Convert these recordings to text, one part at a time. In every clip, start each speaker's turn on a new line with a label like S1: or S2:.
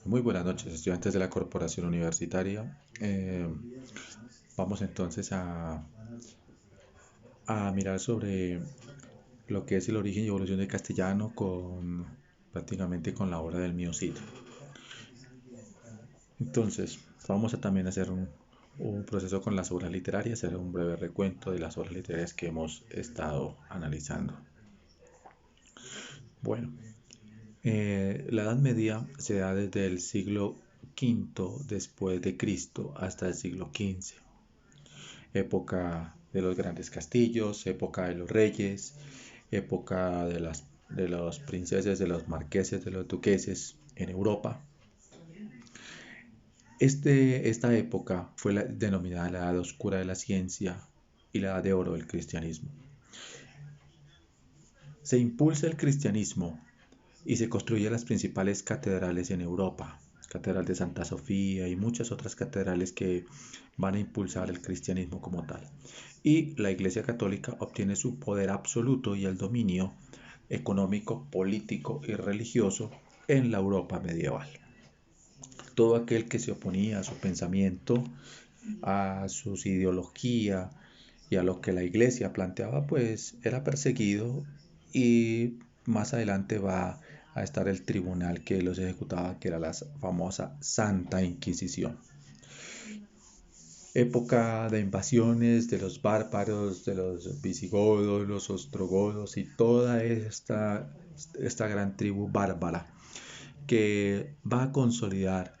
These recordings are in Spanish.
S1: Muy buenas noches, estudiantes de la Corporación Universitaria. Vamos entonces a mirar sobre lo que es el origen y evolución del castellano prácticamente con la obra del mío Cid. Entonces, vamos a también hacer un proceso con las obras literarias, hacer un breve recuento de las obras literarias que hemos estado analizando. Bueno, la Edad Media se da desde el siglo V después de Cristo hasta el siglo XV. Época de los grandes castillos, época de los reyes, época de los princeses, de los marqueses, de los duqueses en Europa. Esta época fue denominada la Edad Oscura de la Ciencia y la Edad de Oro del Cristianismo. Se impulsa el cristianismo y se construyen las principales catedrales en Europa, Catedral de Santa Sofía y muchas otras catedrales que van a impulsar el cristianismo como tal. Y la Iglesia Católica obtiene su poder absoluto y el dominio económico, político y religioso en la Europa medieval. Todo aquel que se oponía a su pensamiento, a su ideología y a lo que la Iglesia planteaba, pues era perseguido y más adelante va a estar el tribunal que los ejecutaba, que era la famosa Santa Inquisición. Época de invasiones de los bárbaros, de los visigodos, los ostrogodos y toda esta gran tribu bárbara que va a consolidar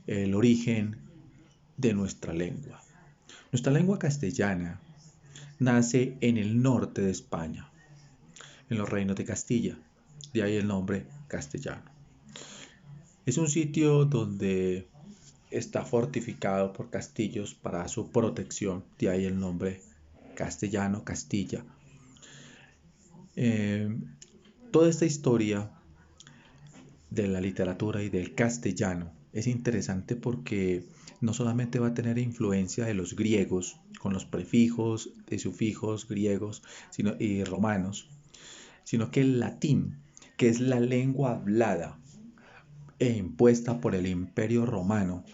S1: el origen de nuestra lengua. Nuestra lengua castellana nace en el norte de España, en los reinos de Castilla, de ahí el nombre castellano. Es un sitio donde está fortificado por castillos para su protección, de ahí el nombre castellano, Castilla. Toda esta historia de la literatura y del castellano es interesante porque no solamente va a tener influencia de los griegos, con los prefijos y sufijos griegos y romanos, sino que el latín, que es la lengua hablada e impuesta por el Imperio Romano,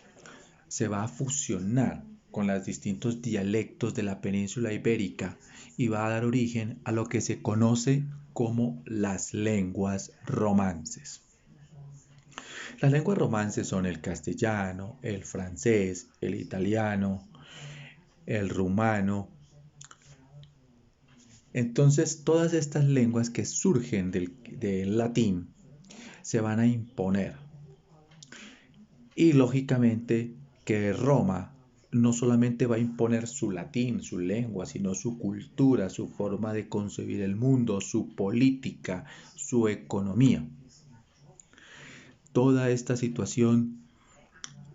S1: se va a fusionar con los distintos dialectos de la península ibérica y va a dar origen a lo que se conoce como las lenguas romances. Las lenguas romances son el castellano, el francés, el italiano, el rumano. Entonces, todas estas lenguas que surgen del latín se van a imponer. Y lógicamente que Roma no solamente va a imponer su latín, su lengua, sino su cultura, su forma de concebir el mundo, su política, su economía. Toda esta situación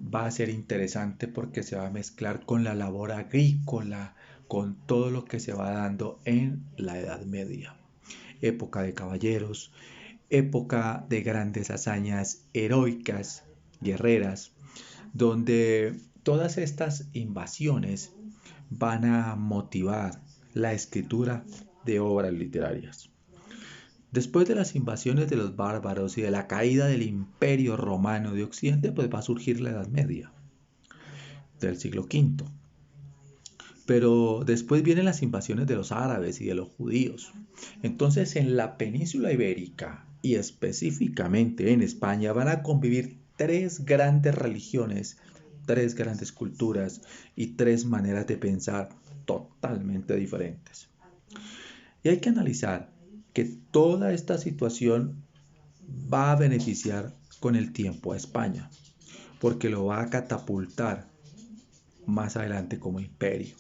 S1: va a ser interesante porque se va a mezclar con la labor agrícola, con todo lo que se va dando en la Edad Media. Época de caballeros, época de grandes hazañas heroicas, guerreras, donde todas estas invasiones van a motivar la escritura de obras literarias. Después de las invasiones de los bárbaros y de la caída del Imperio Romano de Occidente, pues va a surgir la Edad Media del siglo V. Pero después vienen las invasiones de los árabes y de los judíos. Entonces, en la península ibérica y específicamente en España van a convivir tres grandes religiones, tres grandes culturas y tres maneras de pensar totalmente diferentes. Y hay que analizar que toda esta situación va a beneficiar con el tiempo a España, porque lo va a catapultar más adelante como imperio.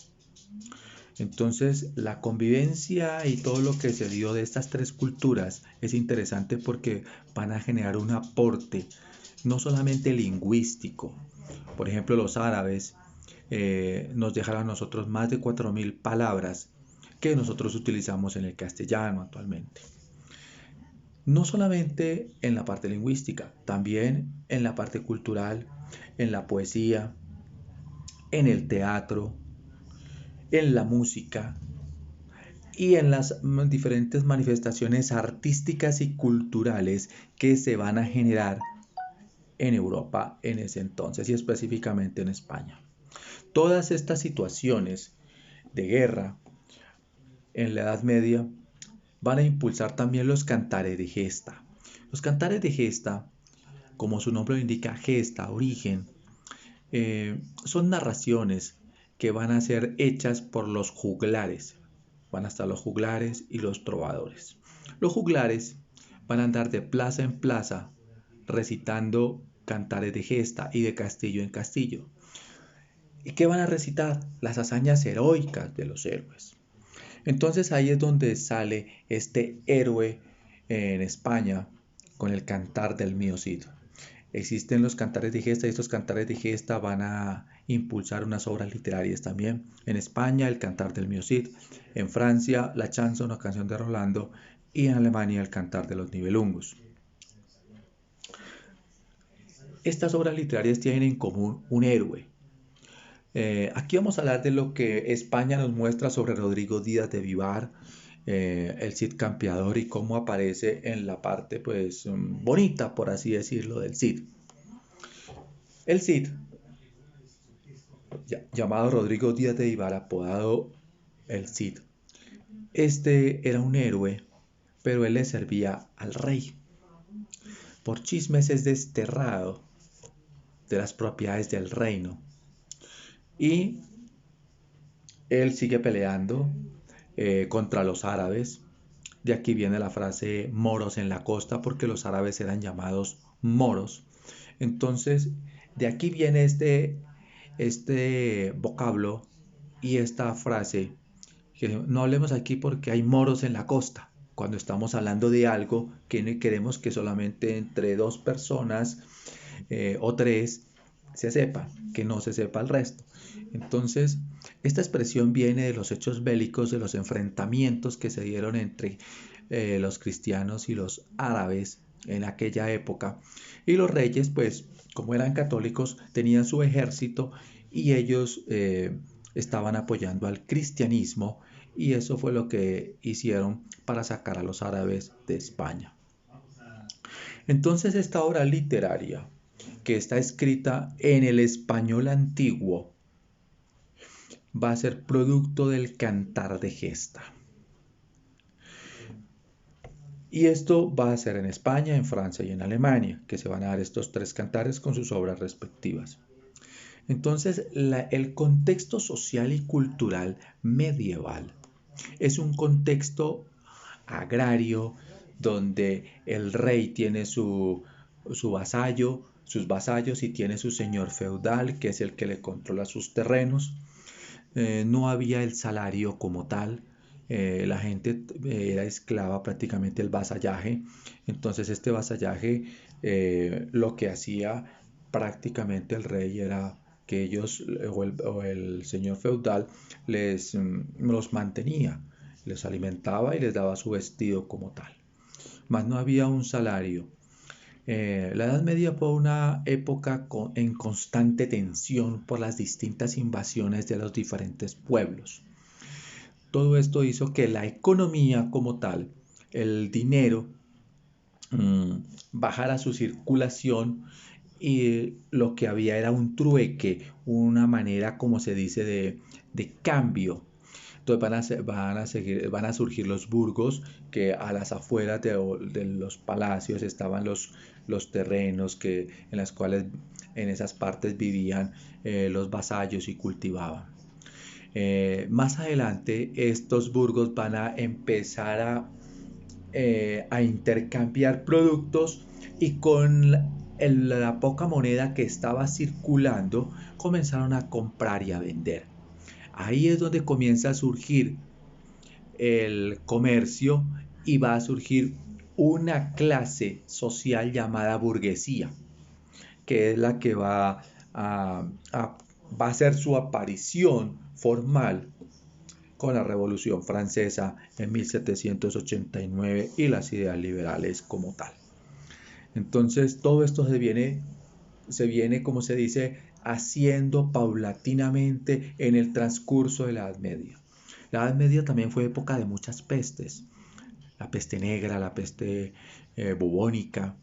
S1: Entonces, la convivencia y todo lo que se dio de estas tres culturas es interesante porque van a generar un aporte no solamente lingüístico. Por ejemplo, los árabes nos dejaron a nosotros más de 4.000 palabras que nosotros utilizamos en el castellano actualmente. No solamente en la parte lingüística, también en la parte cultural, en la poesía, en el teatro, en la música y en las diferentes manifestaciones artísticas y culturales que se van a generar en Europa en ese entonces y específicamente en España. Todas estas situaciones de guerra en la Edad Media van a impulsar también los cantares de gesta. Los cantares de gesta, como su nombre lo indica, gesta, origen, son narraciones que van a ser hechas por los juglares. Van a estar los juglares y los trovadores. Los juglares van a andar de plaza en plaza recitando cantares de gesta y de castillo en castillo. ¿Y qué van a recitar? Las hazañas heroicas de los héroes. Entonces ahí es donde sale este héroe en España con el cantar del mío Cid. Existen los cantares de gesta y estos cantares de gesta van a impulsar unas obras literarias también. En España, el cantar del mío Cid. En Francia, la chanson o canción de Rolando. Y en Alemania, el cantar de los Nibelungos. Estas obras literarias tienen en común un héroe. Aquí vamos a hablar de lo que España nos muestra sobre Rodrigo Díaz de Vivar, el Cid Campeador, y cómo aparece en la parte pues bonita, por así decirlo, del Cid. El Cid, llamado Rodrigo Díaz de Vivar, apodado el Cid, este era un héroe, pero él le servía al rey. Por chismes es desterrado de las propiedades del reino y él sigue peleando contra los árabes. De aquí viene la frase moros en la costa, porque los árabes eran llamados moros. Entonces, de aquí viene este vocablo y esta frase, que no hablemos aquí porque hay moros en la costa, cuando estamos hablando de algo que queremos que solamente entre dos personas o tres se sepa, que no se sepa el resto. Entonces, esta expresión viene de los hechos bélicos, de los enfrentamientos que se dieron entre los cristianos y los árabes en aquella época. Y los reyes, pues, como eran católicos, tenían su ejército y ellos estaban apoyando al cristianismo, y eso fue lo que hicieron para sacar a los árabes de España. Entonces, esta obra literaria, que está escrita en el español antiguo, va a ser producto del cantar de gesta. Y esto va a ser en España, en Francia y en Alemania, que se van a dar estos tres cantares con sus obras respectivas. Entonces, el contexto social y cultural medieval es un contexto agrario donde el rey tiene su vasallo, sus vasallos, y tiene su señor feudal, que es el que le controla sus terrenos. No había el salario como tal. La gente era esclava prácticamente del vasallaje. Entonces este vasallaje lo que hacía prácticamente el rey era que ellos o el señor feudal los mantenía, les alimentaba y les daba su vestido como tal. Mas no había un salario. La Edad Media fue una época en constante tensión por las distintas invasiones de los diferentes pueblos. Todo esto hizo que la economía como tal, el dinero, bajara su circulación, y lo que había era un trueque, una manera, como se dice, de cambio. Entonces van a surgir los burgos, que a las afueras de los palacios estaban los terrenos en las cuales en esas partes vivían los vasallos y cultivaban. Más adelante estos burgos van a empezar a intercambiar productos, y con la poca moneda que estaba circulando comenzaron a comprar y a vender. Ahí es donde comienza a surgir el comercio y va a surgir una clase social llamada burguesía, que es la que va a hacer su aparición formal con la Revolución Francesa en 1789 y las ideas liberales como tal. Entonces todo esto se viene, como se dice, haciendo paulatinamente en el transcurso de la Edad Media. La Edad Media también fue época de muchas pestes: la peste negra, la peste bubónica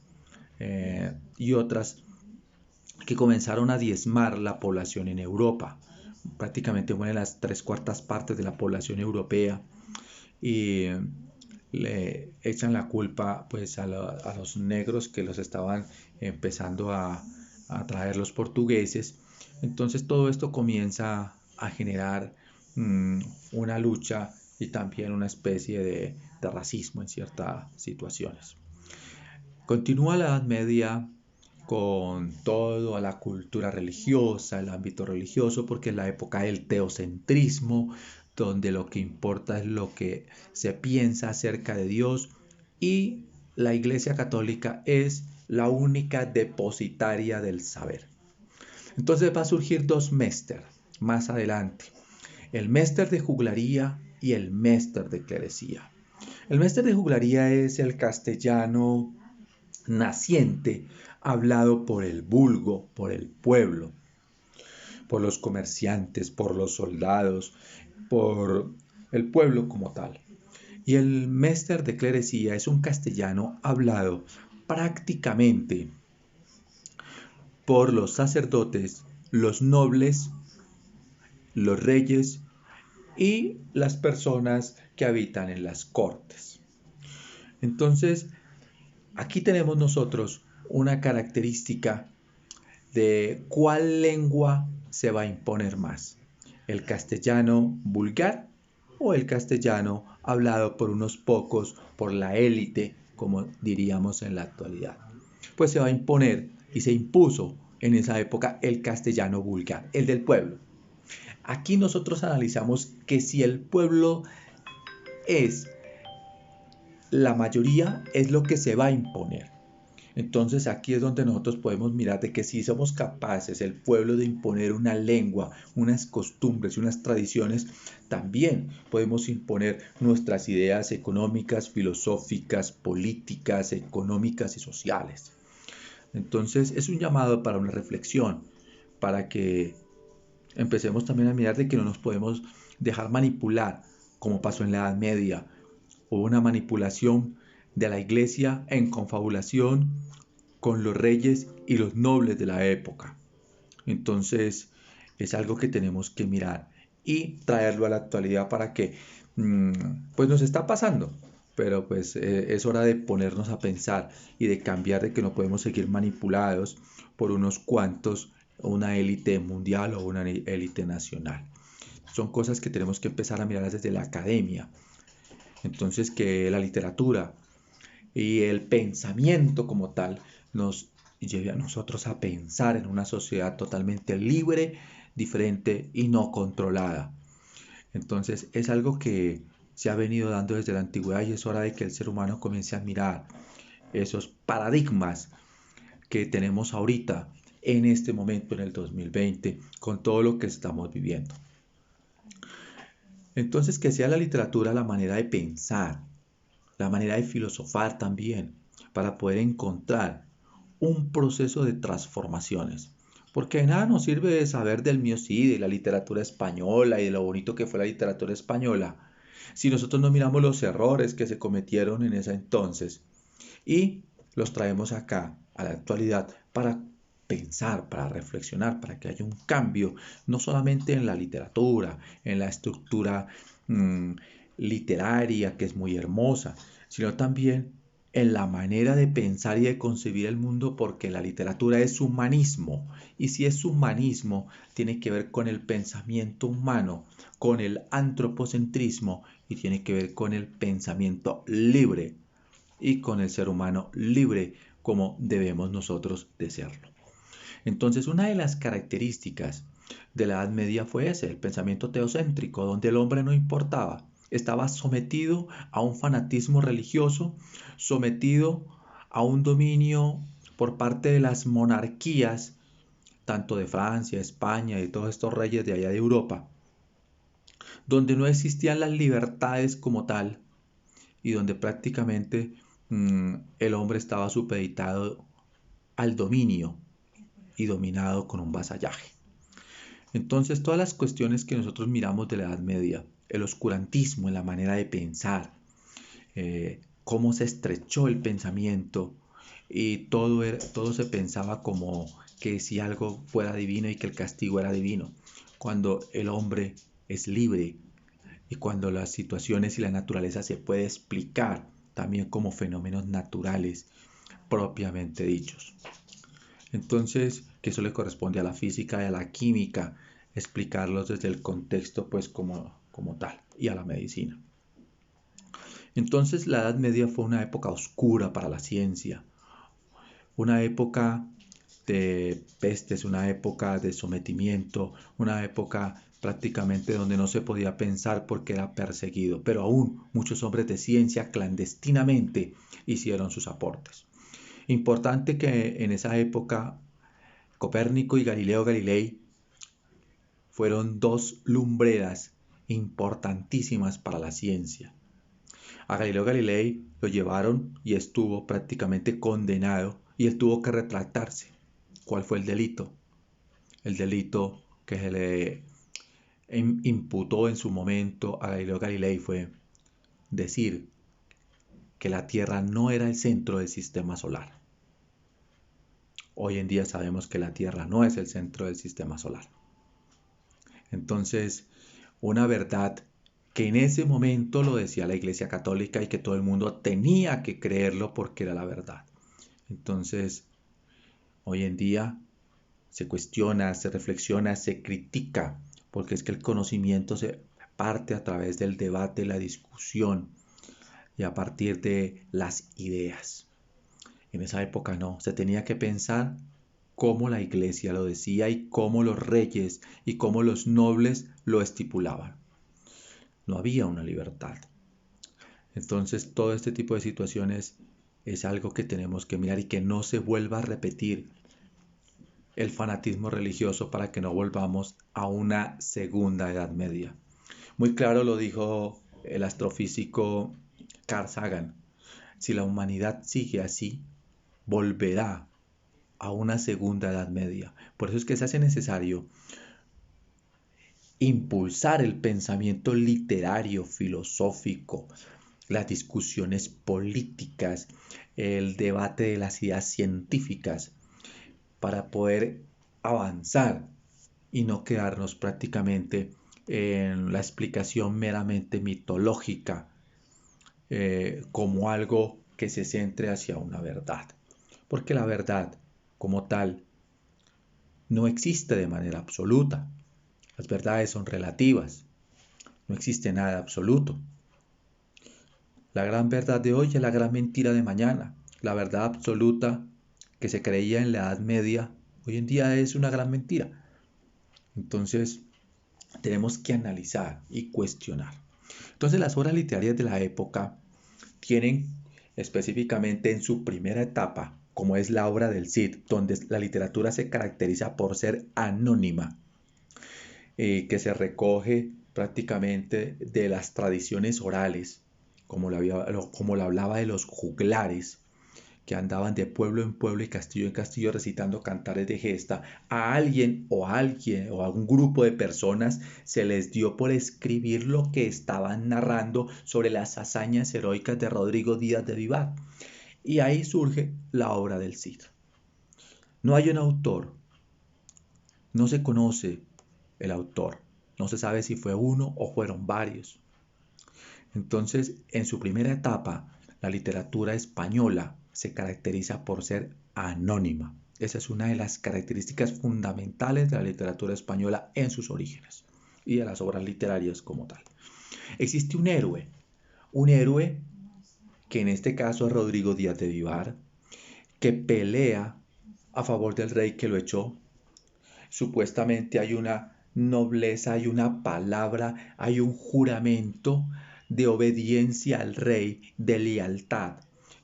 S1: y otras que comenzaron a diezmar la población en Europa. Prácticamente mueren las 3/4 de la población europea y le echan la culpa pues a los negros que los estaban empezando a traer los portugueses. Entonces todo esto comienza a generar una lucha y también una especie de racismo en ciertas situaciones. Continúa la Edad Media con toda la cultura religiosa, el ámbito religioso, porque es la época del teocentrismo, donde lo que importa es lo que se piensa acerca de Dios, y la Iglesia Católica es la única depositaria del saber. Entonces va a surgir dos méster más adelante, el méster de juglaría y el méster de clerecía. El méster de juglaría es el castellano naciente, hablado por el vulgo, por el pueblo, por los comerciantes, por los soldados, por el pueblo como tal. Y el méster de clerecía es un castellano hablado prácticamente por los sacerdotes, los nobles, los reyes y las personas que habitan en las cortes. Entonces, aquí tenemos nosotros una característica de cuál lengua se va a imponer más, el castellano vulgar o el castellano hablado por unos pocos, por la élite, como diríamos en la actualidad. Pues se va a imponer y se impuso en esa época el castellano vulgar, el del pueblo. Aquí nosotros analizamos que si el pueblo es la mayoría, es lo que se va a imponer. Entonces aquí es donde nosotros podemos mirar de que si somos capaces, el pueblo, de imponer una lengua, unas costumbres y unas tradiciones, también podemos imponer nuestras ideas económicas, filosóficas, políticas, económicas y sociales. Entonces es un llamado para una reflexión, para que empecemos también a mirar de que no nos podemos dejar manipular, como pasó en la Edad Media. Hubo una manipulación de la iglesia en confabulación con los reyes y los nobles de la época. Entonces es algo que tenemos que mirar y traerlo a la actualidad para que pues nos está pasando, pero pues es hora de ponernos a pensar y de cambiar, de que no podemos seguir manipulados por unos cuantos, una élite mundial o una élite nacional. Son cosas que tenemos que empezar a mirar desde la academia. Entonces, que la literatura y el pensamiento como tal nos lleve a nosotros a pensar en una sociedad totalmente libre, diferente y no controlada. Entonces es algo que se ha venido dando desde la antigüedad y es hora de que el ser humano comience a mirar esos paradigmas que tenemos ahorita, en este momento, en el 2020, con todo lo que estamos viviendo. Entonces, que sea la literatura la manera de pensar, la manera de filosofar también, para poder encontrar un proceso de transformaciones. Porque de nada nos sirve saber del Miocid, de la literatura española y de lo bonito que fue la literatura española, si nosotros no miramos los errores que se cometieron en ese entonces y los traemos acá, a la actualidad, para pensar, para reflexionar, para que haya un cambio, no solamente en la literatura, en la estructura literaria, que es muy hermosa, sino también en la manera de pensar y de concebir el mundo, porque la literatura es humanismo, y si es humanismo, tiene que ver con el pensamiento humano, con el antropocentrismo, y tiene que ver con el pensamiento libre y con el ser humano libre como debemos nosotros de serlo. Entonces, una de las características de la Edad Media fue ese, el pensamiento teocéntrico, donde el hombre no importaba, estaba sometido a un fanatismo religioso, sometido a un dominio por parte de las monarquías, tanto de Francia, España y todos estos reyes de allá de Europa, donde no existían las libertades como tal y donde prácticamente el hombre estaba supeditado al dominio y dominado con un vasallaje. Entonces, todas las cuestiones que nosotros miramos de la Edad Media, el oscurantismo en la manera de pensar, cómo se estrechó el pensamiento y todo se pensaba como que si algo fuera divino y que el castigo era divino, cuando el hombre es libre y cuando las situaciones y la naturaleza se puede explicar también como fenómenos naturales propiamente dichos. Entonces, que eso le corresponde a la física y a la química, explicarlos desde el contexto pues como tal, y a la medicina. Entonces, la Edad Media fue una época oscura para la ciencia, una época de pestes, una época de sometimiento, una época prácticamente donde no se podía pensar porque era perseguido, pero aún muchos hombres de ciencia clandestinamente hicieron sus aportes. Importante que en esa época Copérnico y Galileo Galilei fueron dos lumbreras importantísimas para la ciencia. A Galileo Galilei lo llevaron y estuvo prácticamente condenado y él tuvo que retractarse. ¿Cuál fue el delito? El delito que se le imputó en su momento a Galileo Galilei fue decir que la Tierra no era el centro del sistema solar. Hoy en día sabemos que la Tierra no es el centro del sistema solar. Entonces, una verdad que en ese momento lo decía la Iglesia Católica y que todo el mundo tenía que creerlo porque era la verdad. Entonces, hoy en día se cuestiona, se reflexiona, se critica, porque es que el conocimiento se parte a través del debate, la discusión y a partir de las ideas. En esa época no, se tenía que pensar cómo la iglesia lo decía y cómo los reyes y cómo los nobles lo estipulaban. No había una libertad. Entonces todo este tipo de situaciones es algo que tenemos que mirar y que no se vuelva a repetir el fanatismo religioso para que no volvamos a una segunda Edad Media. Muy claro lo dijo el astrofísico Carl Sagan. Si la humanidad sigue así, volverá a una segunda Edad Media. Por eso es que se hace necesario impulsar el pensamiento literario, filosófico, las discusiones políticas, el debate de las ideas científicas, para poder avanzar y no quedarnos prácticamente en la explicación meramente mitológica como algo que se centre hacia una verdad. Porque la verdad, como tal, no existe de manera absoluta. Las verdades son relativas. No existe nada absoluto. La gran verdad de hoy es la gran mentira de mañana. La verdad absoluta que se creía en la Edad Media, hoy en día es una gran mentira. Entonces, tenemos que analizar y cuestionar. Entonces, las obras literarias de la época tienen específicamente en su primera etapa, como es la obra del Cid, donde la literatura se caracteriza por ser anónima, que se recoge prácticamente de las tradiciones orales, como lo hablaba de los juglares, que andaban de pueblo en pueblo y castillo en castillo recitando cantares de gesta, a alguien o a un grupo de personas se les dio por escribir lo que estaban narrando sobre las hazañas heroicas de Rodrigo Díaz de Vivar. Y ahí surge la obra del Cid. No hay un autor, no se conoce el autor, no se sabe si fue uno o fueron varios. Entonces, en su primera etapa, la literatura española se caracteriza por ser anónima. Esa es una de las características fundamentales de la literatura española en sus orígenes y de las obras literarias como tal. Existe un héroe que en este caso es Rodrigo Díaz de Vivar, que pelea a favor del rey que lo echó. Supuestamente hay una nobleza, hay una palabra, hay un juramento de obediencia al rey, de lealtad.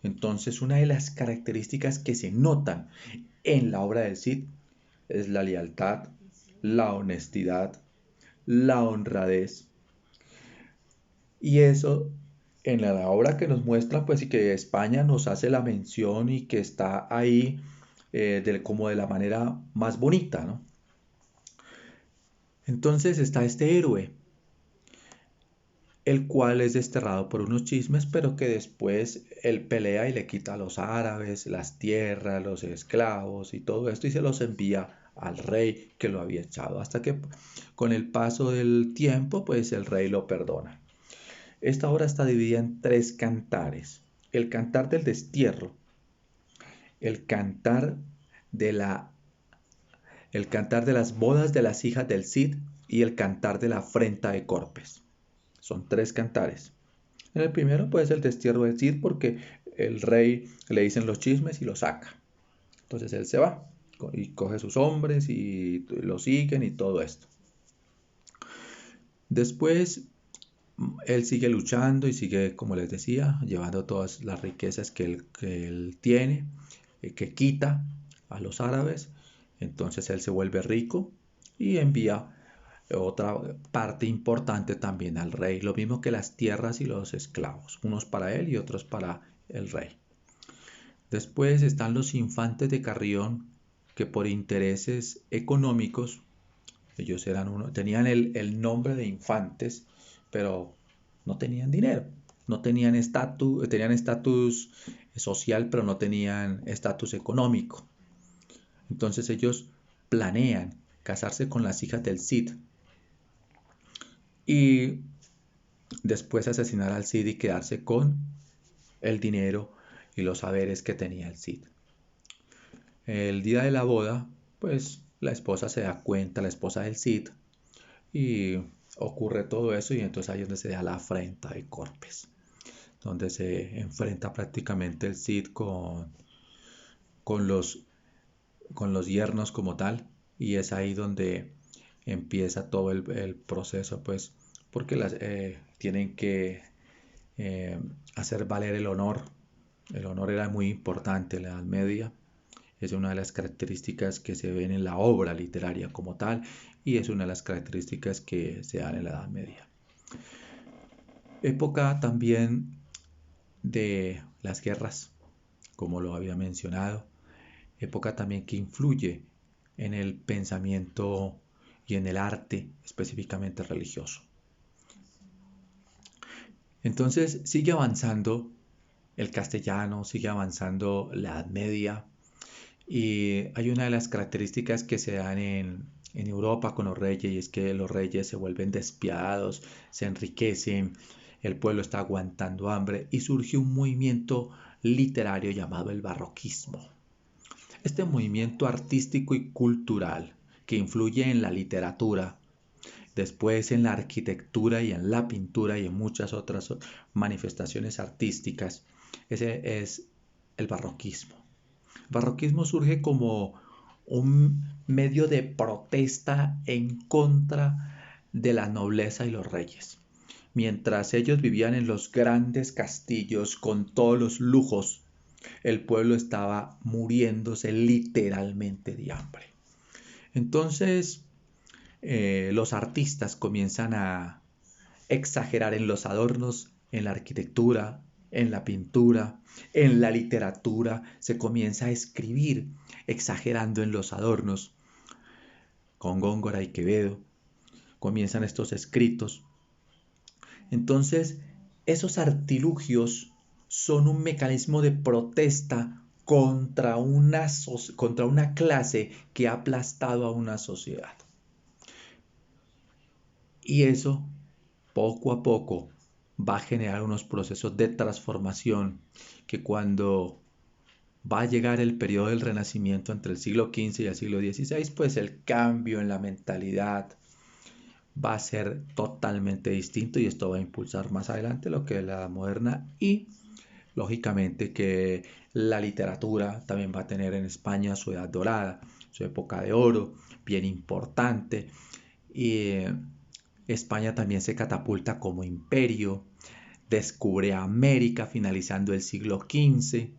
S1: Entonces, una de las características que se notan en la obra del Cid es la lealtad, la honestidad, la honradez. Y eso en la obra que nos muestra, pues, y que España nos hace la mención y que está ahí como de la manera más bonita, ¿no? Entonces está este héroe el cual es desterrado por unos chismes, pero que después él pelea y le quita a los árabes las tierras, los esclavos y todo esto y se los envía al rey que lo había echado, hasta que con el paso del tiempo, pues el rey lo perdona. Esta obra está dividida en tres cantares: el cantar del destierro, el cantar de la el cantar de las bodas de las hijas del Cid y el cantar de la afrenta de Corpes. Son tres cantares. En el primero, pues, el destierro del Cid, porque el rey le dicen los chismes y lo saca. Entonces él se va y coge sus hombres y lo siguen y todo esto. Después él sigue luchando y sigue, como les decía, llevando todas las riquezas que él tiene, que quita a los árabes. Entonces él se vuelve rico y envía otra parte importante también al rey, lo mismo que las tierras y los esclavos, unos para él y otros para el rey. Después están los infantes de Carrión, que por intereses económicos, ellos tenían el nombre de infantes, pero no tenían dinero, no tenían estatus, tenían estatus social, pero no tenían estatus económico. Entonces ellos planean casarse con las hijas del Cid y después asesinar al Cid y quedarse con el dinero y los saberes que tenía el Cid. El día de la boda, pues la esposa se da cuenta, la esposa del Cid, y ocurre todo eso y entonces ahí es donde se da la afrenta de Corpes, donde se enfrenta prácticamente el Cid con los, con los yernos como tal, y es ahí donde empieza todo el proceso, pues, porque tienen que eh, hacer valer el honor. El honor era muy importante en la Edad Media, es una de las características que se ven en la obra literaria como tal y es una de las características que se dan en la Edad Media. Época también de las guerras, como lo había mencionado, época también que influye en el pensamiento y en el arte específicamente religioso. Entonces sigue avanzando el castellano, sigue avanzando la Edad Media y hay una de las características que se dan en Europa con los reyes y es que los reyes se vuelven despiadados, se enriquecen, el pueblo está aguantando hambre y surge un movimiento literario llamado el barroquismo. Este movimiento artístico y cultural que influye en la literatura, después en la arquitectura y en la pintura y en muchas otras manifestaciones artísticas, ese es el barroquismo. El barroquismo surge como un medio de protesta en contra de la nobleza y los reyes. Mientras ellos vivían en los grandes castillos con todos los lujos, el pueblo estaba muriéndose literalmente de hambre. Entonces, los artistas comienzan a exagerar en los adornos, en la arquitectura, en la pintura, en la literatura. Se comienza a escribir exagerando en los adornos. Con Góngora y Quevedo comienzan estos escritos. Entonces, esos artilugios son un mecanismo de protesta contra una clase que ha aplastado a una sociedad. Y eso, poco a poco, va a generar unos procesos de transformación que cuando va a llegar el periodo del Renacimiento entre el siglo XV y el siglo XVI, pues el cambio en la mentalidad va a ser totalmente distinto y esto va a impulsar más adelante lo que es la Edad Moderna y lógicamente que la literatura también va a tener en España su edad dorada, su época de oro, bien importante. Y España también se catapulta como imperio, descubre América finalizando el siglo XV,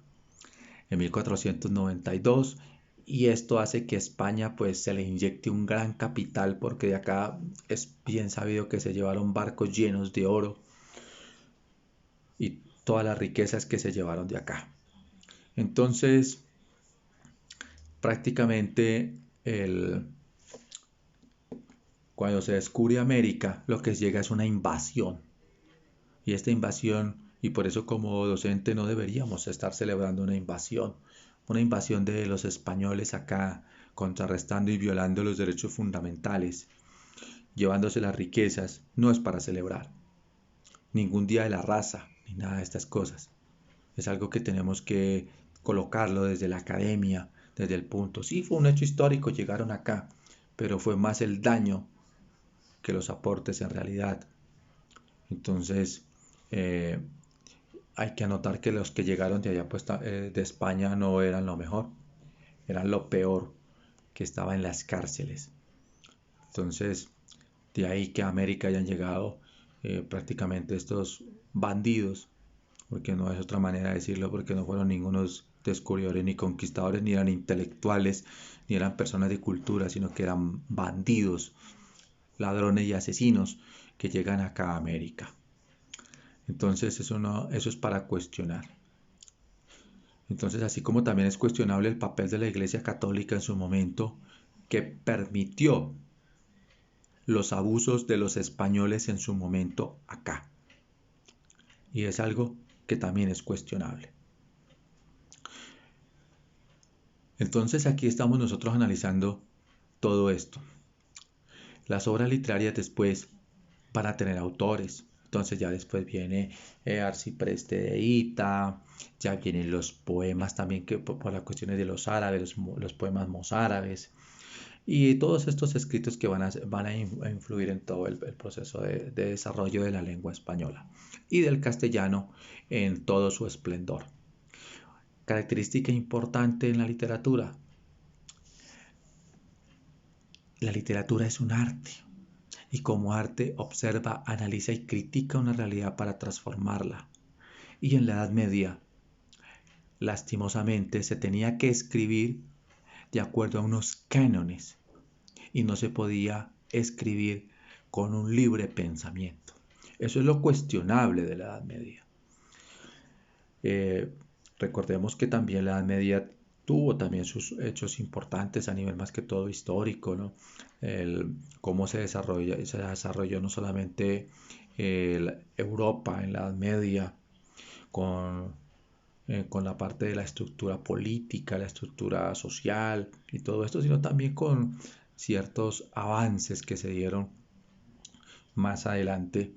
S1: en 1492, y esto hace que España pues se le inyecte un gran capital porque de acá es bien sabido que se llevaron barcos llenos de oro y todas las riquezas que se llevaron de acá. Entonces, prácticamente cuando se descubre América, lo que llega es una invasión. Y esta invasión, y por eso como docente no deberíamos estar celebrando una invasión de los españoles acá, contrarrestando y violando los derechos fundamentales, llevándose las riquezas, no es para celebrar. Ningún día de la raza, ni nada de estas cosas. Es algo que tenemos que colocarlo desde la academia, desde el punto. Sí, fue un hecho histórico, llegaron acá, pero fue más el daño que los aportes en realidad. Entonces, eh, hay que anotar que los que llegaron de allá, pues, de España, no eran lo mejor, eran lo peor que estaba en las cárceles. Entonces, de ahí que a América hayan llegado prácticamente estos bandidos, porque no es otra manera de decirlo, porque no fueron ningunos descubridores ni conquistadores, ni eran intelectuales, ni eran personas de cultura, sino que eran bandidos, ladrones y asesinos que llegan acá a América. Entonces eso es para cuestionar. Entonces, así como también es cuestionable el papel de la Iglesia Católica en su momento, que permitió los abusos de los españoles en su momento acá. Y es algo que también es cuestionable. Entonces aquí estamos nosotros analizando todo esto. Las obras literarias después van a tener autores. Entonces ya después viene Arcipreste de Hita, ya vienen los poemas también, que por las cuestiones de los árabes, los poemas mozárabes, y todos estos escritos que van a influir en todo el proceso de desarrollo de la lengua española y del castellano en todo su esplendor. Característica importante en la literatura. La literatura es un arte y como arte observa, analiza y critica una realidad para transformarla. Y en la Edad Media, lastimosamente, se tenía que escribir de acuerdo a unos cánones y no se podía escribir con un libre pensamiento. Eso es lo cuestionable de la Edad Media. Recordemos que también la Edad Media tuvo también sus hechos importantes a nivel más que todo histórico, ¿no? Cómo se desarrolló no solamente Europa en la Edad Media con la parte de la estructura política, la estructura social y todo esto, sino también con ciertos avances que se dieron más adelante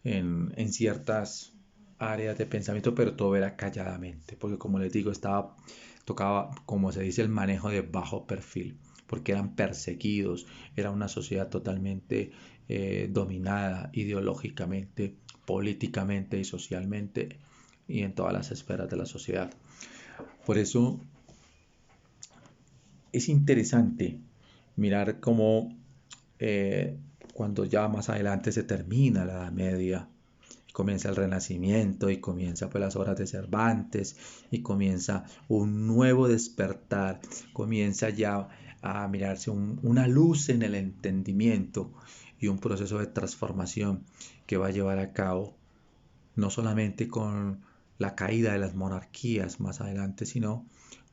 S1: en ciertas áreas de pensamiento, pero todo era calladamente, porque como les digo, tocaba, como se dice, el manejo de bajo perfil, porque eran perseguidos, era una sociedad totalmente dominada ideológicamente, políticamente y socialmente, y en todas las esferas de la sociedad. Por eso es interesante mirar cómo cuando ya más adelante se termina la Edad Media, comienza el Renacimiento y comienza pues las obras de Cervantes y comienza un nuevo despertar, comienza ya a mirarse una luz en el entendimiento y un proceso de transformación que va a llevar a cabo no solamente con la caída de las monarquías más adelante, sino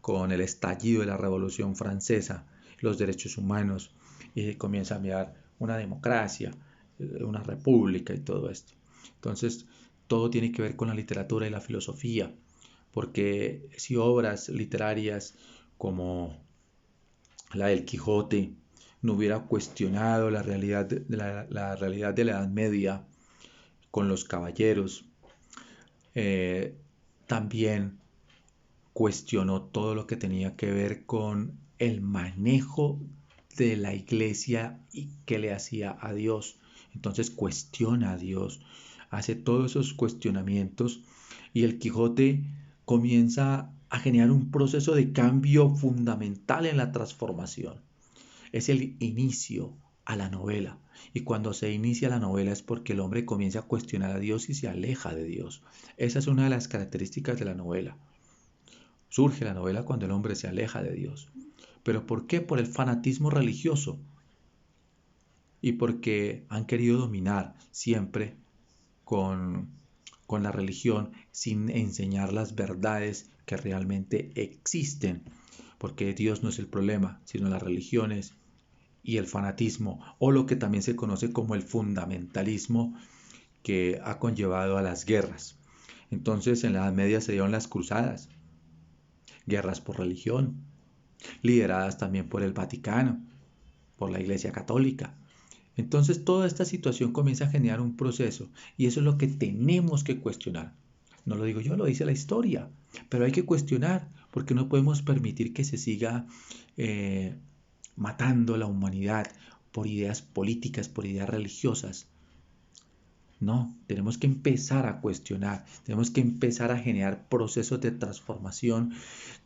S1: con el estallido de la Revolución Francesa, los derechos humanos, y comienza a mirar una democracia, una república y todo esto. Entonces, todo tiene que ver con la literatura y la filosofía, porque si obras literarias como la del Quijote no hubiera cuestionado la realidad la realidad de la Edad Media con los caballeros, también cuestionó todo lo que tenía que ver con el manejo de la iglesia y qué le hacía a Dios. Entonces cuestiona a Dios, hace todos esos cuestionamientos y el Quijote comienza a generar un proceso de cambio fundamental en la transformación. Es el inicio a la novela. Y cuando se inicia la novela es porque el hombre comienza a cuestionar a Dios y se aleja de Dios. Esa es una de las características de la novela. Surge la novela cuando el hombre se aleja de Dios. ¿Pero por qué? Por el fanatismo religioso. Y porque han querido dominar siempre con, con la religión sin enseñar las verdades que realmente existen. Porque Dios no es el problema, sino las religiones y el fanatismo, o lo que también se conoce como el fundamentalismo, que ha conllevado a las guerras. Entonces, en la Edad Media se dieron las cruzadas, guerras por religión, lideradas también por el Vaticano, por la Iglesia Católica. Entonces, toda esta situación comienza a generar un proceso y eso es lo que tenemos que cuestionar. No lo digo yo, lo dice la historia, pero hay que cuestionar porque no podemos permitir que se siga matando la humanidad por ideas políticas, por ideas religiosas. No, tenemos que empezar a cuestionar, tenemos que empezar a generar procesos de transformación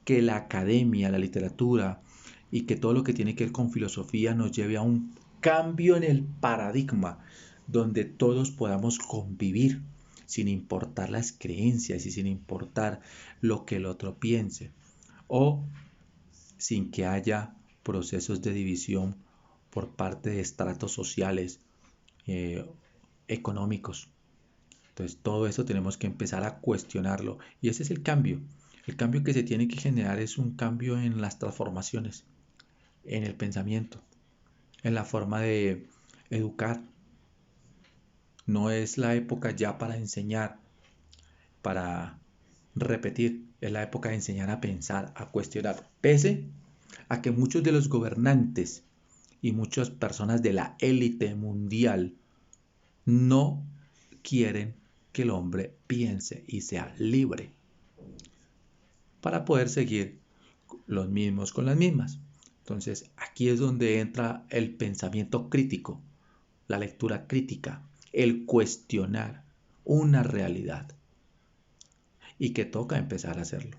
S1: que la academia, la literatura y que todo lo que tiene que ver con filosofía nos lleve a un cambio en el paradigma donde todos podamos convivir sin importar las creencias y sin importar lo que el otro piense o sin que haya procesos de división por parte de estratos sociales, eh, económicos. Entonces todo eso tenemos que empezar a cuestionarlo y ese es el cambio. El cambio que se tiene que generar es un cambio en las transformaciones, en el pensamiento, en la forma de educar. No es la época ya para enseñar, para repetir, es la época de enseñar a pensar, a cuestionar. Pese a que muchos de los gobernantes y muchas personas de la élite mundial no quieren que el hombre piense y sea libre para poder seguir los mismos con las mismas. Entonces, aquí es donde entra el pensamiento crítico, la lectura crítica, el cuestionar una realidad y que toca empezar a hacerlo.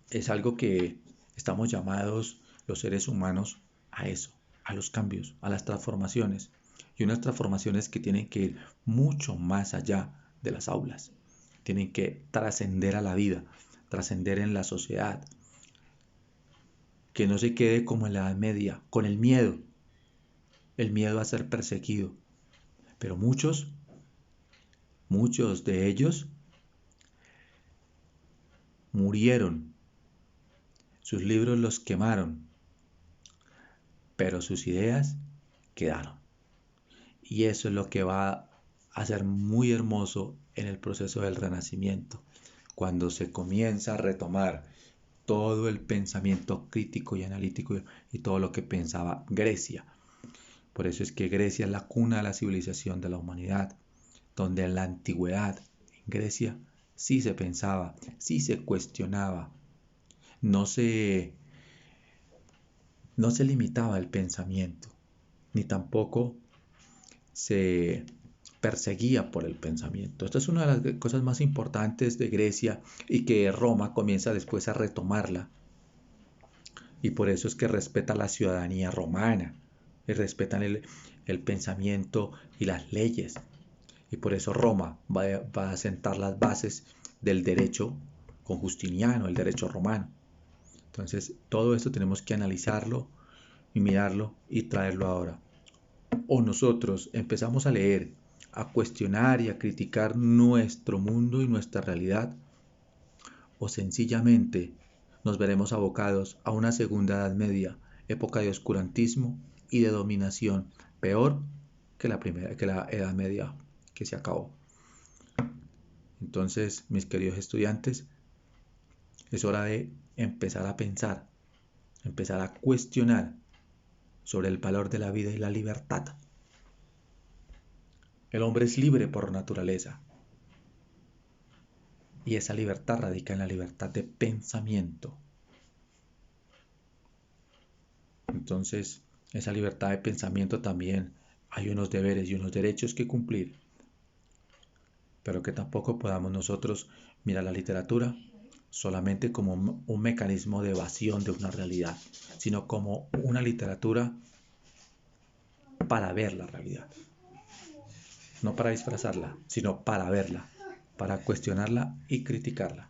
S1: Es algo que estamos llamados los seres humanos a eso, a los cambios, a las transformaciones y unas transformaciones que tienen que ir mucho más allá de las aulas, tienen que trascender a la vida, trascender en la sociedad, que no se quede como en la Edad Media, con el miedo a ser perseguido. Pero muchos de ellos murieron, sus libros los quemaron, pero sus ideas quedaron. Y eso es lo que va a ser muy hermoso en el proceso del Renacimiento, cuando se comienza a retomar todo el pensamiento crítico y analítico y todo lo que pensaba Grecia. Por eso es que Grecia es la cuna de la civilización de la humanidad, donde en la antigüedad, en Grecia, sí se pensaba, sí se cuestionaba, no se, no se limitaba el pensamiento, ni tampoco se perseguía por el pensamiento. Esta es una de las cosas más importantes de Grecia y que Roma comienza después a retomarla. Y por eso es que respeta la ciudadanía romana y respetan el pensamiento y las leyes. Y por eso Roma va a sentar las bases del derecho con Justiniano, el derecho romano. Entonces, todo esto tenemos que analizarlo y mirarlo y traerlo ahora. O nosotros empezamos a leer, a cuestionar y a criticar nuestro mundo y nuestra realidad, o sencillamente nos veremos abocados a una segunda Edad Media, época de oscurantismo y de dominación, peor que la Edad Media que se acabó. Entonces, mis queridos estudiantes, es hora de empezar a pensar, empezar a cuestionar sobre el valor de la vida y la libertad. El hombre es libre por naturaleza y esa libertad radica en la libertad de pensamiento. Entonces, esa libertad de pensamiento también hay unos deberes y unos derechos que cumplir, pero que tampoco podamos nosotros mirar la literatura solamente como un mecanismo de evasión de una realidad, sino como una literatura para ver la realidad. No para disfrazarla, sino para verla, para cuestionarla y criticarla.